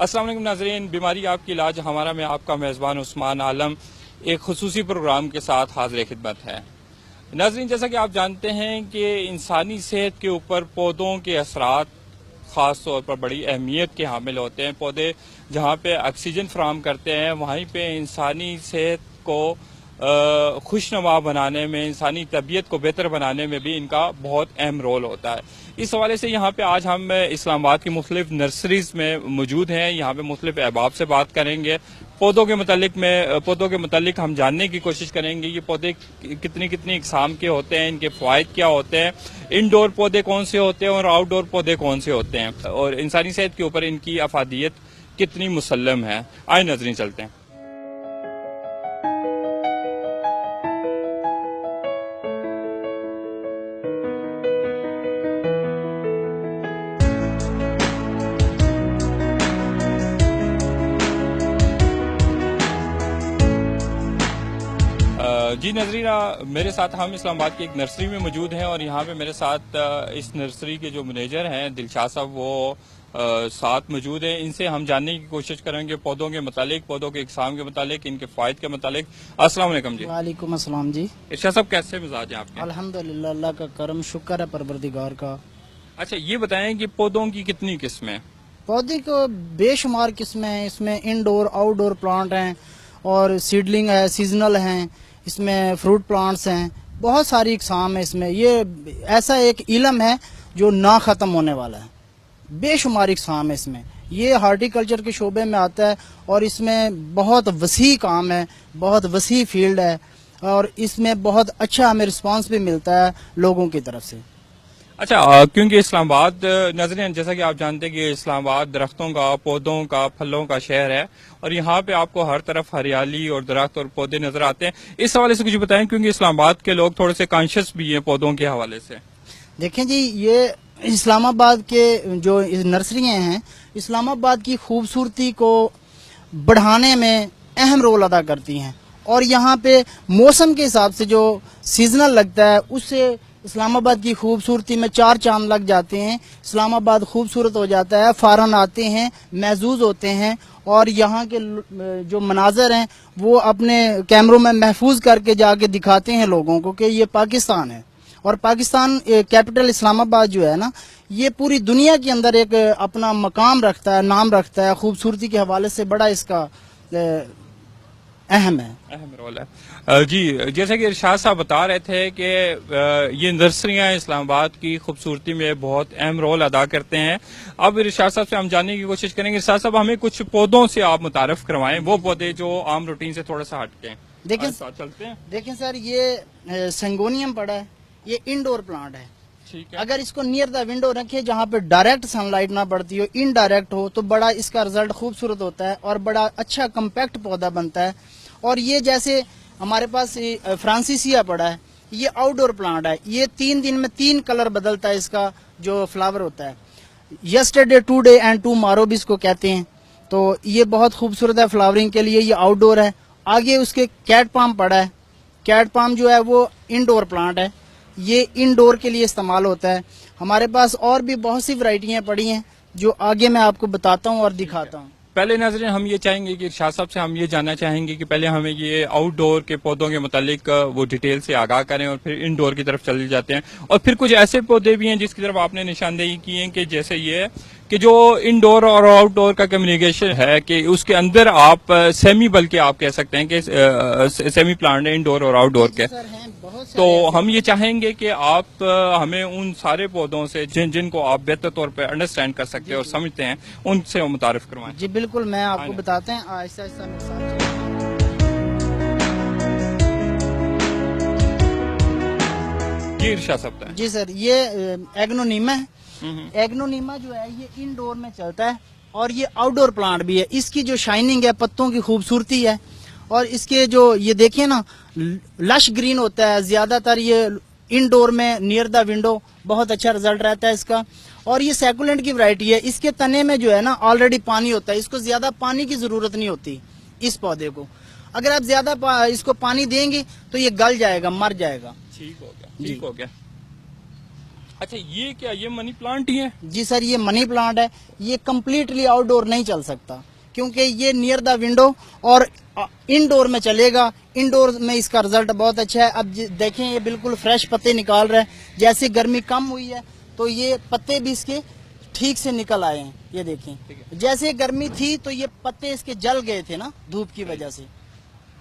السلام علیکم ناظرین، بیماری آپ کی علاج ہمارا میں آپ کا میزبان عثمان عالم ایک خصوصی پروگرام کے ساتھ حاضر خدمت ہے۔ ناظرین، جیسا کہ آپ جانتے ہیں کہ انسانی صحت کے اوپر پودوں کے اثرات خاص طور پر بڑی اہمیت کے حامل ہوتے ہیں۔ پودے جہاں پہ آکسیجن فراہم کرتے ہیں وہیں پہ انسانی صحت کو خوشنما بنانے میں، انسانی طبیعت کو بہتر بنانے میں بھی ان کا بہت اہم رول ہوتا ہے۔ اس حوالے سے یہاں پہ آج ہم اسلام آباد کی مختلف نرسریز میں موجود ہیں۔ یہاں پہ مختلف احباب سے بات کریں گے، پودوں کے متعلق ہم جاننے کی کوشش کریں گے یہ پودے کتنی اقسام کے ہوتے ہیں، ان کے فوائد کیا ہوتے ہیں، انڈور پودے کون سے ہوتے ہیں اور آؤٹ ڈور پودے کون سے ہوتے ہیں، اور انسانی صحت کے اوپر ان کی افادیت کتنی مسلم ہے۔ آئے ناظرین چلتے ہیں۔ جی ناظرین، میرے ساتھ ہم اسلام آباد کی ایک نرسری میں موجود ہیں اور یہاں پہ میرے ساتھ اس نرسری کے جو مینیجر ہیں دلشاد صاحب وہ ساتھ موجود ہیں۔ ان سے ہم جاننے کی کوشش کریں گے پودوں کے متعلق، پودوں کے اقسام کے متعلق، ان کے فوائد کے متعلق۔ السلام علیکم جی۔ وعلیکم السلام جی۔ ارشاد صاحب، کیسے مزاج ہیں آپ کے؟ الحمدللہ، اللہ کا کرم شکر ہے پروردگار کا۔ اچھا، یہ بتائیں کہ پودوں کی کتنی قسمیں؟ پودے کو بے شمار قسمیں ہیں، اس میں انڈور آؤٹ ڈور پلانٹ ہیں اور سیڈلنگ ہے، سیزنل ہیں، اس میں فروٹ پلانٹس ہیں، بہت ساری اقسام ہیں اس میں۔ یہ ایسا ایک علم ہے جو نہ ختم ہونے والا ہے، بے شمار اقسام ہے اس میں۔ یہ ہارٹی کلچر کے شعبے میں آتا ہے اور اس میں بہت وسیع کام ہے، بہت وسیع فیلڈ ہے اور اس میں بہت اچھا ہمیں رسپانس بھی ملتا ہے لوگوں کی طرف سے۔ اچھا، کیونکہ اسلام آباد ناظرین جیسا کہ آپ جانتے ہیں کہ اسلام آباد درختوں کا، پودوں کا، پھلوں کا شہر ہے اور یہاں پہ آپ کو ہر طرف ہریالی اور درخت اور پودے نظر آتے ہیں۔ اس حوالے سے کچھ بتائیں، کیونکہ اسلام آباد کے لوگ تھوڑے سے کانشیس بھی ہیں پودوں کے حوالے سے۔ دیکھیں جی، یہ اسلام آباد کے جو نرسریاں ہیں اسلام آباد کی خوبصورتی کو بڑھانے میں اہم رول ادا کرتی ہیں، اور یہاں پہ موسم کے حساب سے جو سیزنل لگتا ہے اس سے اسلام آباد کی خوبصورتی میں چار چاند لگ جاتے ہیں۔ اسلام آباد خوبصورت ہو جاتا ہے، فارن آتے ہیں، محظوظ ہوتے ہیں اور یہاں کے جو مناظر ہیں وہ اپنے کیمروں میں محفوظ کر کے جا کے دکھاتے ہیں لوگوں کو کہ یہ پاکستان ہے۔ اور پاکستان کیپٹل اسلام آباد جو ہے نا، یہ پوری دنیا کے اندر ایک اپنا مقام رکھتا ہے، نام رکھتا ہے، خوبصورتی کے حوالے سے بڑا اس کا اہم رول ہے۔ جی، جیسے کہ ارشاد صاحب بتا رہے تھے کہ یہ نرسریاں اسلام آباد کی خوبصورتی میں بہت اہم رول ادا کرتے ہیں۔ اب ارشاد صاحب سے ہم جاننے کی کوشش کریں گے۔ ارشاد صاحب، ہمیں کچھ پودوں سے آپ متعارف کروائیں، وہ پودے جو عام روٹین سے تھوڑا سا ہٹ کے ہیں۔ دیکھیں سر، یہ سنگونیم پڑا ہے، یہ انڈور پلانٹ ہے۔ اگر اس کو نیئر دا ونڈو رکھے جہاں پہ ڈائریکٹ سن لائٹ نہ پڑتی ہو، انڈائریکٹ ہو، تو بڑا اس کا رزلٹ خوبصورت ہوتا ہے اور بڑا اچھا کمپیکٹ پودا بنتا ہے۔ اور یہ جیسے ہمارے پاس فرانسیسیا پڑا ہے، یہ آؤٹ ڈور پلانٹ ہے، یہ 3 دن میں 3 کلر بدلتا ہے اس کا جو فلاور ہوتا ہے۔ Yesterday, today and tomorrow بھی اس کو کہتے ہیں۔ تو یہ بہت خوبصورت ہے فلاورنگ کے لیے، یہ آؤٹ ڈور ہے۔ آگے اس کے کیٹ پام پڑا ہے، کیٹ پام جو ہے وہ انڈور پلانٹ ہے، یہ انڈور کے لیے استعمال ہوتا ہے۔ ہمارے پاس اور بھی بہت سی ورائٹیاں پڑی ہیں جو آگے میں آپ کو بتاتا ہوں اور دکھاتا ہوں۔ پہلے ناظرین ہم یہ چاہیں گے کہ ارشاد صاحب سے ہم یہ جاننا چاہیں گے کہ پہلے ہمیں یہ آؤٹ ڈور کے پودوں کے متعلق وہ ڈیٹیل سے آگاہ کریں اور پھر انڈور کی طرف چلے جاتے ہیں۔ اور پھر کچھ ایسے پودے بھی ہیں جس کی طرف آپ نے نشاندہی کی ہے کہ جیسے یہ کہ جو انڈور اور آؤٹ ڈور کا کمیونیکیشن ہے کہ اس کے اندر آپ سیمی، بلکہ آپ کہہ سکتے ہیں کہ سیمی پلانٹ ہے انڈور اور آؤٹ ڈور کے۔ تو ہم یہ چاہیں گے کہ آپ ہمیں ان سارے پودوں سے جن کو آپ بہتر طور پہ انڈرسٹینڈ کر سکتے ہیں اور سمجھتے ہیں، ان سے متعارف کروائیں۔ جی بالکل، میں آپ کو بتاتے ہیں آہستہ آہستہ مثال۔ جی ارشاد صاحب۔ جی سر، یہ ایگنونیما ہے۔ ایگنونیما جو ہے یہ انڈور میں چلتا ہے اور یہ آؤٹ ڈور پلانٹ بھی ہے۔ اس کی جو شائننگ ہے، پتوں کی خوبصورتی ہے، اور اس کے جو یہ دیکھیں نا لش گرین ہوتا ہے، زیادہ تر یہ انڈور میں نیئر دا ونڈو بہت اچھا رزلٹ رہتا ہے اس کا۔ اور یہ سیکولنٹ کی ورائٹی ہے، اس کے تنے میں جو ہے نا آلریڈی پانی ہوتا ہے، اس کو زیادہ پانی کی ضرورت نہیں ہوتی اس پودے کو۔ اگر آپ زیادہ اس کو پانی دیں گے تو یہ گل جائے گا، مر جائے گا۔ ٹھیک ہو گیا۔ اچھا یہ کیا یہ منی پلانٹ ہی ہے؟ جی سر یہ منی پلانٹ ہے. یہ کمپلیٹلی آؤٹ ڈور نہیں چل سکتا کیونکہ یہ نیئر دا ونڈو اور انڈور میں چلے گا. انڈور میں اس کا رزلٹ بہت اچھا ہے. اب دیکھیں یہ بالکل فریش پتے نکال رہے ہیں. جیسے گرمی کم ہوئی ہے تو یہ پتے بھی اس کے ٹھیک سے نکل آئے ہیں. یہ دیکھیں جیسے گرمی تھی تو یہ پتے اس کے جل گئے تھے نا دھوپ کی وجہ سے.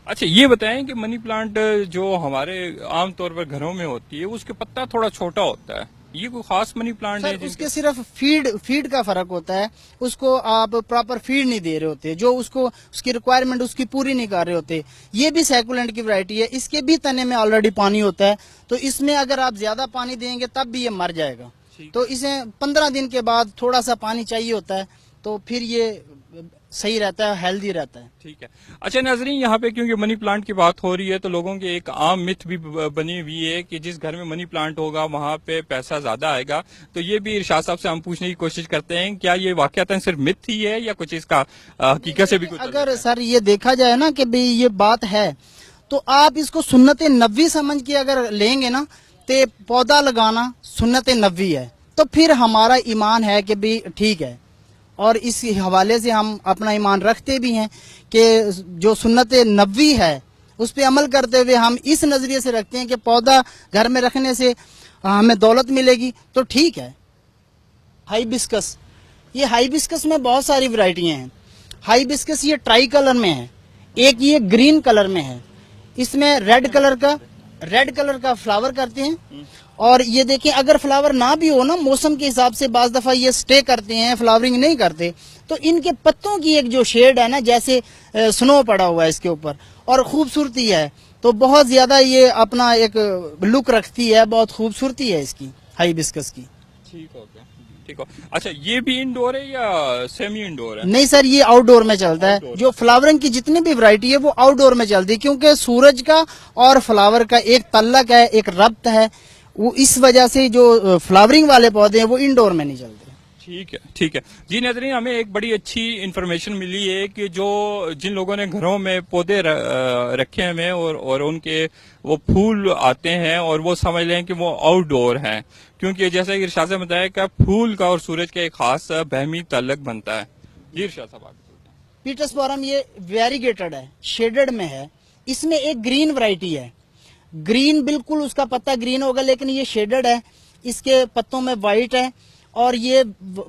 اچھا یہ بتائیں کہ منی پلانٹ جو ہمارے عام طور پر گھروں میں ہوتی ہے اس کے پتا تھوڑا چھوٹا ہوتا ہے, یہ کوئی خاص منی پلانٹ ہے؟ سر اس کے صرف فیڈ کا فرق ہوتا ہے. اس کو آپ پراپر فیڈ نہیں دے رہے ہوتے, جو اس کی ریکوائرمنٹ اس کی پوری نہیں کر رہے ہوتے. یہ بھی سیکولینٹ کی ورائٹی ہے. اس کے بھی تنے میں آلریڈی پانی ہوتا ہے, تو اس میں اگر آپ زیادہ پانی دیں گے تب بھی یہ مر جائے گا. تو اسے 15 دن کے بعد تھوڑا سا پانی چاہیے ہوتا ہے, تو پھر یہ صحیح رہتا ہے, ہیلدی رہتا ہے. ٹھیک ہے. اچھا ناظرین یہاں پہ کیونکہ منی پلانٹ کی بات ہو رہی ہے تو لوگوں کے ایک عام مت بھی بنی ہوئی ہے کہ جس گھر میں منی پلانٹ ہوگا وہاں پہ پیسہ زیادہ آئے گا. تو یہ بھی ارشاد صاحب سے ہم پوچھنے کی کوشش کرتے ہیں کیا یہ واقعتاً صرف مت ہی ہے یا کچھ اس کا حقیقت سے بھی کچھ؟ اگر سر یہ دیکھا جائے نا کہ بھئی یہ بات ہے تو آپ اس کو سنت نبوی سمجھ کے اگر لیں گے نا تو پودا لگانا سنت نبوی ہے, تو پھر ہمارا ایمان ہے کہ بھی ٹھیک ہے. اور اس حوالے سے ہم اپنا ایمان رکھتے بھی ہیں کہ جو سنت نبوی ہے اس پہ عمل کرتے ہوئے ہم اس نظریے سے رکھتے ہیں کہ پودا گھر میں رکھنے سے ہمیں دولت ملے گی تو ٹھیک ہے. ہائیبسکس, یہ ہائیبسکس میں بہت ساری ورائٹیاں ہیں. ہائیبسکس یہ ٹرائی کلر میں ہے, ایک یہ گرین کلر میں ہے. اس میں ریڈ کلر کا فلاور کرتے ہیں. اور یہ دیکھیں اگر فلاور نہ بھی ہو نا موسم کے حساب سے بعض دفعہ یہ سٹے کرتے ہیں, فلاورنگ نہیں کرتے, تو ان کے پتوں کی ایک جو شیڈ ہے نا جیسے سنو پڑا ہوا ہے اس کے اوپر اور خوبصورتی ہے, تو بہت زیادہ یہ اپنا ایک لک رکھتی ہے, بہت خوبصورتی ہے اس کی ہائیبسکس کی. ٹھیک ہو گیا, ٹھیک ہو. اچھا یہ بھی انڈور ہے یا سیمی انڈور ہے؟ نہیں سر یہ آؤٹ ڈور میں چلتا ہے. جو فلاورنگ کی جتنی بھی ورائٹی ہے وہ آؤٹ ڈور میں چلتی ہے کیونکہ سورج کا اور فلاور کا ایک تعلق ہے, ایک ربط ہے, وہ اس وجہ سے جو فلاورنگ والے پودے ہیں وہ انڈور میں نہیں چلتے. ٹھیک ہے, ٹھیک ہے. جی ناظرین ہمیں ایک بڑی اچھی انفارمیشن ملی ہے کہ جو جن لوگوں نے گھروں میں پودے رکھے ہیں اور ان کے وہ پھول آتے ہیں اور وہ سمجھ لیں کہ وہ آؤٹ ڈور ہیں, کیونکہ جیسا کہ ارشاد صاحب بتایا کہ پھول کا اور سورج کا ایک خاص بہمی تعلق بنتا ہے. جی ارشاد صاحب پیٹرسپورم یہ ویریگیٹڈ ہے, شیڈڈ میں ہے. اس میں ایک گرین ورائٹی ہے. گرین بالکل اس کا پتا گرین ہوگا لیکن یہ شیڈڈ ہے. اس کے پتوں میں وائٹ ہے اور یہ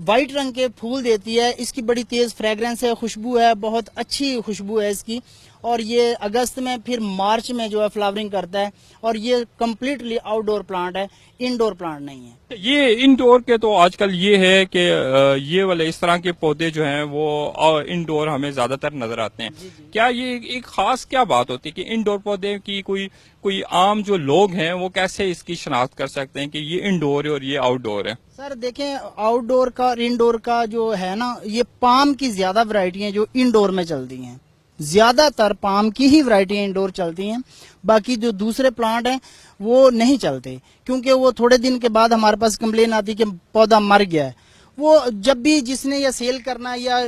وائٹ رنگ کے پھول دیتی ہے. اس کی بڑی تیز فریگرنس ہے, خوشبو ہے, بہت اچھی خوشبو ہے اس کی. اور یہ اگست میں پھر مارچ میں جو ہے فلاورنگ کرتا ہے. اور یہ کمپلیٹلی آؤٹ ڈور پلانٹ ہے, انڈور پلانٹ نہیں ہے. یہ انڈور کے تو آج کل یہ ہے کہ یہ والے اس طرح کے پودے جو ہیں وہ انڈور ہمیں زیادہ تر نظر آتے ہیں. کیا یہ ایک خاص کیا بات ہوتی ہے کہ انڈور پودے کی کوئی عام جو لوگ ہیں وہ کیسے اس کی شناخت کر سکتے ہیں کہ یہ انڈور ہے اور یہ آؤٹ ڈور ہے؟ سر دیکھیں آؤٹ ڈور کا اور انڈور کا جو ہے نا یہ پام کی زیادہ ورائٹی ہیں جو انڈور میں چلتی ہیں. زیادہ تر پام کی ہی ورائٹیاں انڈور چلتی ہیں. باقی جو دوسرے پلانٹ ہیں وہ نہیں چلتے کیونکہ وہ تھوڑے دن کے بعد ہمارے پاس کمپلین آتی کہ پودا مر گیا ہے. وہ جب بھی جس نے یا سیل کرنا یا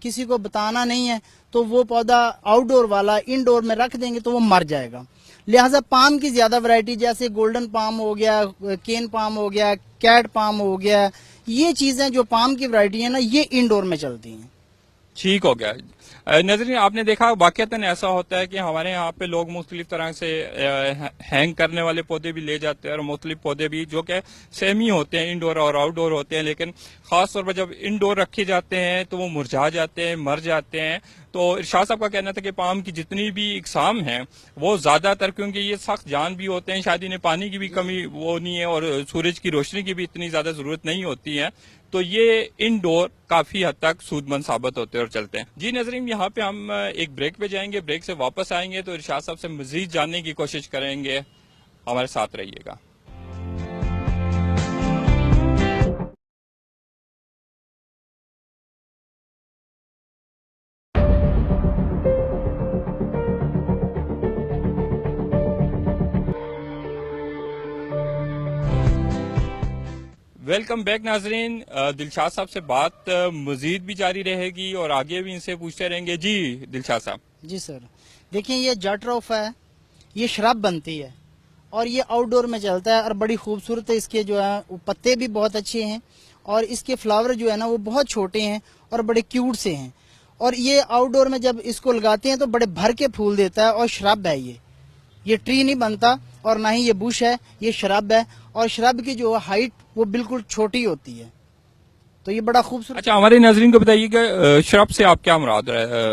کسی کو بتانا نہیں ہے تو وہ پودا آؤٹ ڈور والا انڈور میں رکھ دیں گے تو وہ مر جائے گا. لہٰذا پام کی زیادہ ورائٹی جیسے گولڈن پام ہو گیا, کین پام ہو گیا, کیٹ پام ہو گیا, یہ چیزیں جو پام کی ورائٹی ہیں نا یہ انڈور میں چلتی ہیں. ٹھیک ہو گیا. ناظرین آپ نے دیکھا واقعتاً ایسا ہوتا ہے کہ ہمارے یہاں پہ لوگ مختلف طرح سے ہینگ کرنے والے پودے بھی لے جاتے ہیں اور مختلف پودے بھی جو کہ سیمی ہوتے ہیں, انڈور اور آؤٹ ڈور ہوتے ہیں, لیکن خاص طور پر جب انڈور رکھے جاتے ہیں تو وہ مرجھا جاتے ہیں, مر جاتے ہیں. تو ارشاد صاحب کا کہنا تھا کہ پام کی جتنی بھی اقسام ہیں وہ زیادہ تر کیونکہ یہ سخت جان بھی ہوتے ہیں, شاید انہیں پانی کی بھی کمی وہ نہیں ہے اور سورج کی روشنی کی بھی اتنی زیادہ ضرورت نہیں ہوتی ہے, تو یہ انڈور کافی حد تک سود مند ثابت ہوتے اور چلتے ہیں. جی ناظرین یہاں پہ ہم ایک بریک پہ جائیں گے, بریک سے واپس آئیں گے تو ارشاد صاحب سے مزید جاننے کی کوشش کریں گے. ہمارے ساتھ رہیے گا. ویلکم بیک ناظرین. دلشاد صاحب سے بات مزید بھی جاری رہے گی اور آگے بھی ان سے پوچھتے رہیں گے. جی دلشاد صاحب. جی سر دیکھیں یہ جٹ روف ہے, یہ شراب بنتی ہے. اور یہ آؤٹ ڈور میں چلتا ہے اور بڑی خوبصورت ہے. اس کے جو ہے پتے بھی بہت اچھے ہیں اور اس کے فلاور جو ہے نا وہ بہت چھوٹے ہیں اور بڑے کیوٹ سے ہیں. اور یہ آؤٹ ڈور میں جب اس کو لگاتے ہیں تو بڑے بھر کے پھول دیتا ہے. اور شراب ہے یہ ٹری نہیں بنتا اور نہ ہی یہ بش ہے, یہ شراب ہے. اور شراب کی جو ہائٹ وہ بالکل چھوٹی ہوتی ہے, تو یہ بڑا خوبصورت. اچھا, ہمارے ناظرین کو بتائیے کہ شرب سے آپ کیا مراد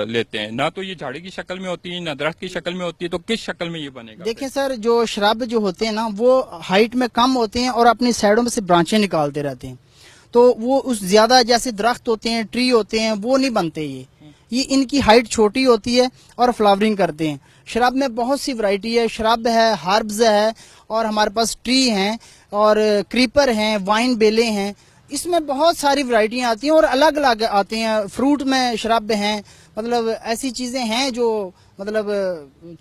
لیتے ہیں؟ نہ تو یہ جھاڑی کی شکل میں ہوتی ہے نہ درخت کی شکل میں ہوتی ہے, تو کس شکل میں یہ بنے گا؟ دیکھیں سر, جو شراب جو ہوتے ہیں نا وہ ہائٹ میں کم ہوتے ہیں اور اپنی سائڈوں میں سے برانچیں نکالتے رہتے ہیں, تو وہ اس زیادہ جیسے درخت ہوتے ہیں, ٹری ہوتے ہیں, وہ نہیں بنتے. یہ ان کی ہائٹ چھوٹی ہوتی ہے اور فلاورنگ کرتے ہیں. شراب میں بہت سی ورائٹی ہے, شراب ہے, ہاربز ہے, اور ہمارے پاس ٹری ہیں اور کریپر ہیں, وائن بیلے ہیں. اس میں بہت ساری ورائٹیاں آتی ہیں اور الگ الگ آتے ہیں. فروٹ میں شراب ہیں, مطلب ایسی چیزیں ہیں جو مطلب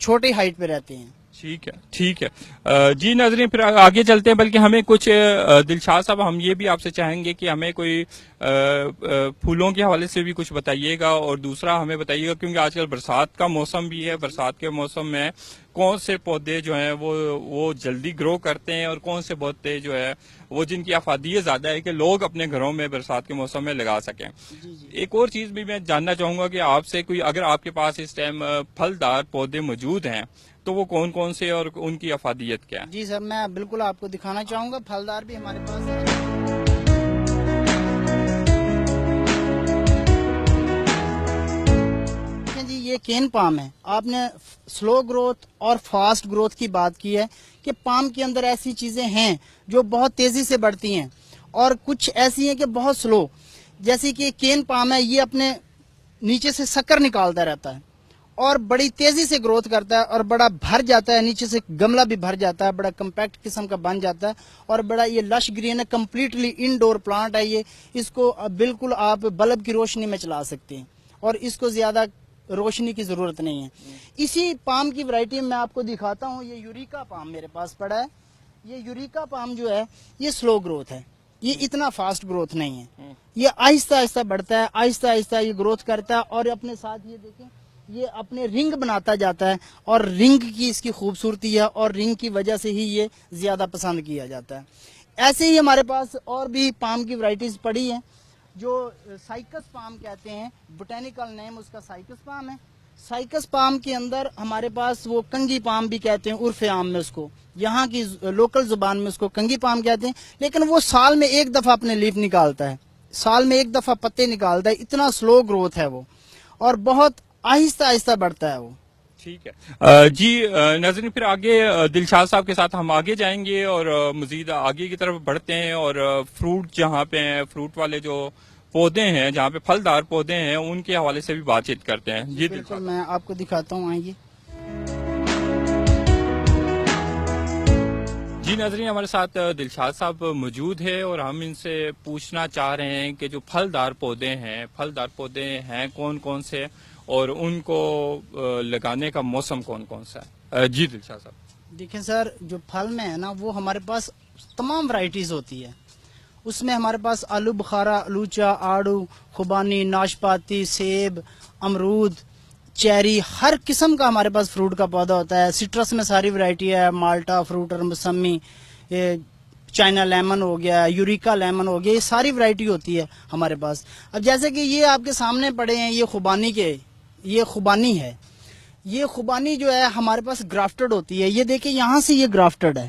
چھوٹے ہائٹ پہ رہتے ہیں. ٹھیک ہے. جی ناظرین, پھر آگے چلتے ہیں. بلکہ ہمیں کچھ دلشاد صاحب, ہم یہ بھی آپ سے چاہیں گے کہ ہمیں کوئی پھولوں کے حوالے سے بھی کچھ بتائیے گا, اور دوسرا ہمیں بتائیے گا کیونکہ آج کل برسات کا موسم بھی ہے, برسات کے موسم میں کون سے پودے جو ہیں وہ جلدی گرو کرتے ہیں, اور کون سے پودے جو ہے وہ جن کی افادیت زیادہ ہے کہ لوگ اپنے گھروں میں برسات کے موسم میں لگا سکیں. ایک اور چیز بھی میں جاننا چاہوں گا کہ آپ سے کوئی, اگر آپ کے پاس اس ٹائم پھلدار پودے موجود ہیں تو وہ کون کون سے اور ان کی افادیت کیا ہے؟ جی سر, میں بالکل آپ کو دکھانا چاہوں گا. پھلدار بھی ہمارے پاس ہے. جی, یہ کین پام ہے. آپ نے سلو گروتھ اور فاسٹ گروتھ کی بات کی ہے کہ پام کے اندر ایسی چیزیں ہیں جو بہت تیزی سے بڑھتی ہیں اور کچھ ایسی ہیں کہ بہت سلو. جیسے کہ کین پام ہے, یہ اپنے نیچے سے شکر نکالتا رہتا ہے اور بڑی تیزی سے گروتھ کرتا ہے اور بڑا بھر جاتا ہے, نیچے سے گملہ بھی بھر جاتا ہے, بڑا کمپیکٹ قسم کا بن جاتا ہے اور بڑا یہ لش گرین ہے. کمپلیٹلی انڈور پلانٹ ہے یہ. اس کو بالکل آپ بلب کی روشنی میں چلا سکتے ہیں اور اس کو زیادہ روشنی کی ضرورت نہیں ہے. اسی پام کی ورائٹی میں آپ کو دکھاتا ہوں. یہ یوریکا پام میرے پاس پڑا ہے. یہ یوریکا پام جو ہے یہ سلو گروتھ ہے, یہ اتنا فاسٹ گروتھ نہیں ہے. یہ آہستہ آہستہ بڑھتا ہے, آہستہ آہستہ یہ گروتھ کرتا ہے اور اپنے ساتھ یہ دیکھیں یہ اپنے رنگ بناتا جاتا ہے اور رنگ کی اس کی خوبصورتی ہے اور رنگ کی وجہ سے ہی یہ زیادہ پسند کیا جاتا ہے. ایسے ہی ہمارے پاس اور بھی پام کی ورائٹیز پڑی ہیں جو سائکس پام کہتے ہیں. بوٹینیکل نیم اس کا سائکس پام ہے. سائکس پام کے اندر ہمارے پاس وہ کنگی پام بھی کہتے ہیں عرف عام میں اس کو, یہاں کی لوکل زبان میں اس کو کنگی پام کہتے ہیں. لیکن وہ سال میں ایک دفعہ اپنے لیف نکالتا ہے, سال میں ایک دفعہ پتے نکالتا ہے. اتنا سلو گروتھ ہے وہ اور بہت آہستہ آہستہ بڑھتا ہے وہ. ٹھیک ہے جی ناظرین, پھر آگے دلشاد صاحب کے ساتھ ہم آگے جائیں گے اور مزید آگے کی طرف بڑھتے ہیں, اور فروٹ جہاں پہ ہیں, فروٹ والے جو پودے ہیں جہاں پہ پھلدار پودے ہیں ان کے حوالے سے بھی بات چیت کرتے ہیں. جی بالکل, میں آپ کو دکھاتا ہوں, آئیے. جی ناظرین, ہمارے ساتھ دلشاد صاحب موجود ہے اور ہم ان سے پوچھنا چاہ رہے ہیں کہ جو پھلدار پودے ہیں کون کون سے اور ان کو لگانے کا موسم کون کون سا ہے. جی دلشاد صاحب. دیکھیں سر, جو پھل میں ہے نا وہ ہمارے پاس تمام ورائٹیز ہوتی ہے. اس میں ہمارے پاس آلو بخارا, الوچا, آڑو, خوبانی, ناشپاتی, سیب, امرود, چیری, ہر قسم کا ہمارے پاس فروٹ کا پودا ہوتا ہے. سٹرس میں ساری ورائٹی ہے, مالٹا فروٹ اور موسمی, چائنا لیمن ہو گیا, یوریکا لیمن ہو گیا, یہ ساری ورائٹی ہوتی ہے ہمارے پاس. اب جیسے کہ یہ آپ کے سامنے پڑے ہیں, یہ خوبانی ہے. یہ خوبانی جو ہے ہمارے پاس گرافٹڈ ہوتی ہے. یہ دیکھیں یہاں سے یہ گرافٹڈ ہے,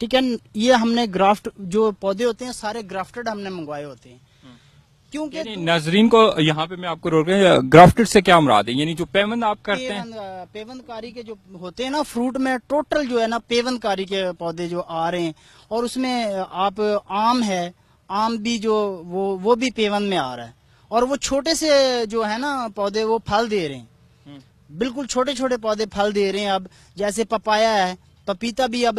ٹھیک ہے. یہ ہم نے گرافٹ جو پودے ہوتے ہیں سارے گرافٹڈ ہم نے منگوائے ہوتے ہیں. کیونکہ ناظرین کو یہاں پہ میں آپ کو روک رہا ہوں, گرافٹڈ سے کیا مراد ہے؟ یعنی جو پیوند آپ کرتے ہیں, پیوند کاری کے جو ہوتے ہیں نا فروٹ میں, ٹوٹل جو ہے نا پیوند کاری کے پودے جو آ رہے ہیں. اور اس میں آپ آم ہے, آم بھی جو وہ بھی پیوند میں آ رہا ہے. اور وہ چھوٹے سے جو ہے نا پودے وہ پھل دے رہے ہیں, بالکل چھوٹے چھوٹے پودے پھل دے رہے ہیں. اب جیسے پپایا ہے, پپیتا بھی اب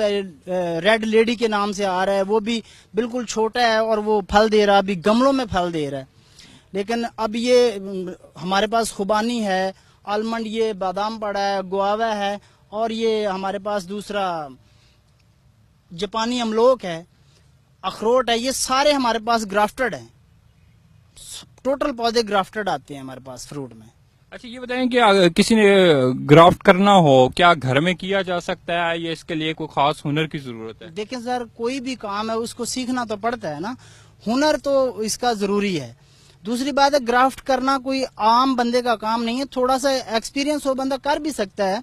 ریڈ لیڈی کے نام سے آ رہا ہے, وہ بھی بالکل چھوٹا ہے اور وہ پھل دے رہا ہے, ابھی گملوں میں پھل دے رہا ہے. لیکن اب یہ ہمارے پاس خوبانی ہے, آلمنڈ, یہ بادام پڑا ہے, گواوا ہے, اور یہ ہمارے پاس دوسرا جاپانی املوک ہے, اخروٹ ہے. یہ سارے ہمارے پاس گرافٹڈ ہیں, ٹوٹل پودے گرافٹڈ آتے ہیں ہمارے پاس فروٹ میں. اچھا یہ بتائیں کہ اگر کسی نے گرافٹ کرنا ہو کیا گھر میں کیا جا سکتا ہے یا اس کے لیے کوئی خاص ہنر کی ضرورت ہے؟ دیکھیں سر، کوئی بھی کام ہے اس کو سیکھنا تو پڑتا ہے نا، ہنر تو اس کا ضروری ہے۔ دوسری بات ہے گرافٹ کرنا کوئی عام بندے کا کام نہیں ہے، تھوڑا سا ایکسپیرینس ہو بندہ کر بھی سکتا ہے۔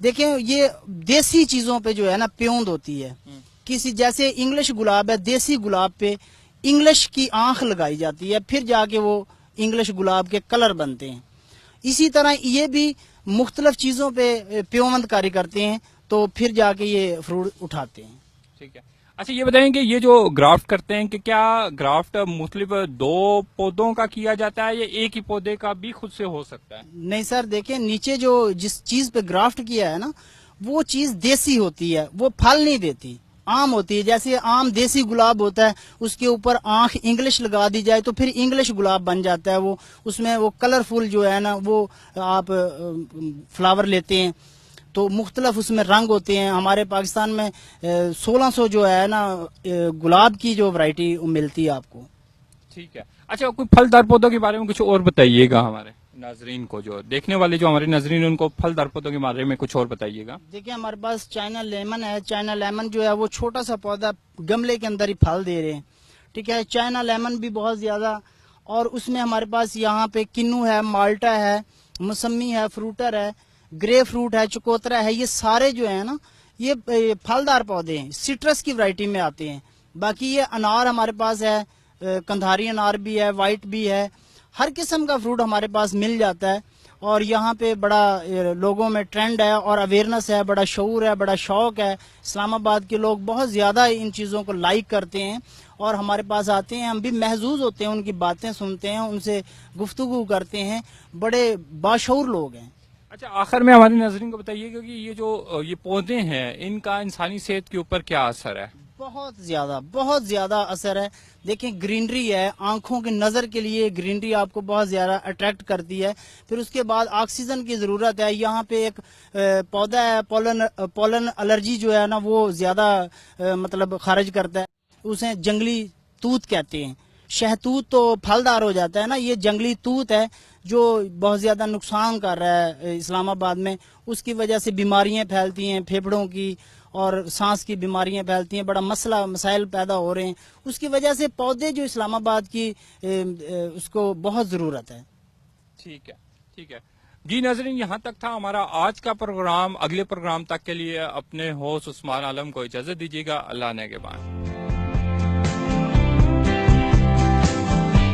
دیکھیں یہ دیسی چیزوں پہ جو ہے نا پیوند ہوتی ہے، کسی جیسے انگلش گلاب ہے، دیسی گلاب پہ انگلش کی آنکھ لگائی جاتی ہے، پھر جا کے وہ انگلش گلاب کے کلر بنتے ہیں۔ اسی طرح یہ بھی مختلف چیزوں پہ پیوند کاری کرتے ہیں تو پھر جا کے یہ فروٹ اٹھاتے ہیں۔ ٹھیک ہے۔ اچھا یہ بتائیں کہ یہ جو گرافٹ کرتے ہیں کہ کیا گرافٹ مختلف دو پودوں کا کیا جاتا ہے یا ایک ہی پودے کا بھی خود سے ہو سکتا ہے؟ نہیں سر، دیکھیں نیچے جو جس چیز پہ گرافٹ کیا ہے نا وہ چیز دیسی ہوتی ہے، وہ پھل نہیں دیتی، عام ہوتی ہے۔ جیسے عام دیسی گلاب ہوتا ہے، اس کے اوپر آنکھ انگلش لگا دی جائے تو پھر انگلش گلاب بن جاتا ہے۔ وہ اس میں وہ کلرفل جو ہے نا وہ آپ فلاور لیتے ہیں تو مختلف اس میں رنگ ہوتے ہیں۔ ہمارے پاکستان میں 1600 جو ہے نا گلاب کی جو ورائٹی ملتی ہے آپ کو۔ ٹھیک ہے۔ اچھا کوئی پھلدار پودوں کے بارے میں کچھ اور بتائیے گا ہمارے ناظرین کو، جو دیکھنے والے جو ہمارے ناظرین ان کو پھلدار پودوں کے بارے میں کچھ اور بتائیے گا۔ دیکھیں ہمارے پاس چائنا لیمن ہے۔ چائنا لیمن جو ہے وہ چھوٹا سا پودا گملے کے اندر ہی پھل دے رہے ہیں، ٹھیک ہے۔ چائنا لیمن بھی بہت زیادہ، اور اس میں ہمارے پاس یہاں پہ کنو ہے، مالٹا ہے، موسمی ہے، فروٹر ہے، گرے فروٹ ہے، چکوترا ہے۔ یہ سارے جو ہیں نا یہ پھلدار پودے ہیں، سٹرس کی ورائٹی میں آتے ہیں۔ باقی یہ انار ہمارے پاس ہے، کندھاری انار بھی ہے، وائٹ بھی ہے، ہر قسم کا فروٹ ہمارے پاس مل جاتا ہے۔ اور یہاں پہ بڑا لوگوں میں ٹرینڈ ہے اور اویئرنیس ہے، بڑا شعور ہے، بڑا شوق ہے۔ اسلام آباد کے لوگ بہت زیادہ ان چیزوں کو لائک کرتے ہیں اور ہمارے پاس آتے ہیں، ہم بھی محظوظ ہوتے ہیں، ان کی باتیں سنتے ہیں، ان سے گفتگو کرتے ہیں، بڑے باشعور لوگ ہیں۔ اچھا آخر میں ہمارے ناظرین کو بتائیے گا کہ یہ جو یہ پودے ہیں ان کا انسانی صحت کے اوپر کیا اثر ہے؟ بہت زیادہ اثر ہے۔ دیکھیں گرینری ہے، آنکھوں کی نظر کے لیے گرینری آپ کو بہت زیادہ اٹریکٹ کرتی ہے۔ پھر اس کے بعد آکسیجن کی ضرورت ہے۔ یہاں پہ ایک پودا ہے پولن الرجی جو ہے نا وہ زیادہ مطلب خارج کرتا ہے، اسے جنگلی توت کہتے ہیں۔ شہتوت تو پھلدار ہو جاتا ہے نا، یہ جنگلی توت ہے جو بہت زیادہ نقصان کر رہا ہے اسلام آباد میں۔ اس کی وجہ سے بیماریاں پھیلتی ہیں، پھیپھڑوں کی اور سانس کی بیماریاں پھیلتی ہیں، بڑا مسائل پیدا ہو رہے ہیں۔ اس کی وجہ سے پودے جو اسلام آباد کی اس کو بہت ضرورت ہے۔ ٹھیک ہے، ٹھیک ہے جی ناظرین، یہاں تک تھا ہمارا آج کا پروگرام۔ اگلے پروگرام تک کے لیے اپنے ہوسٹ عثمان عالم کو اجازت دیجیے گا۔ اللہ نگہبان۔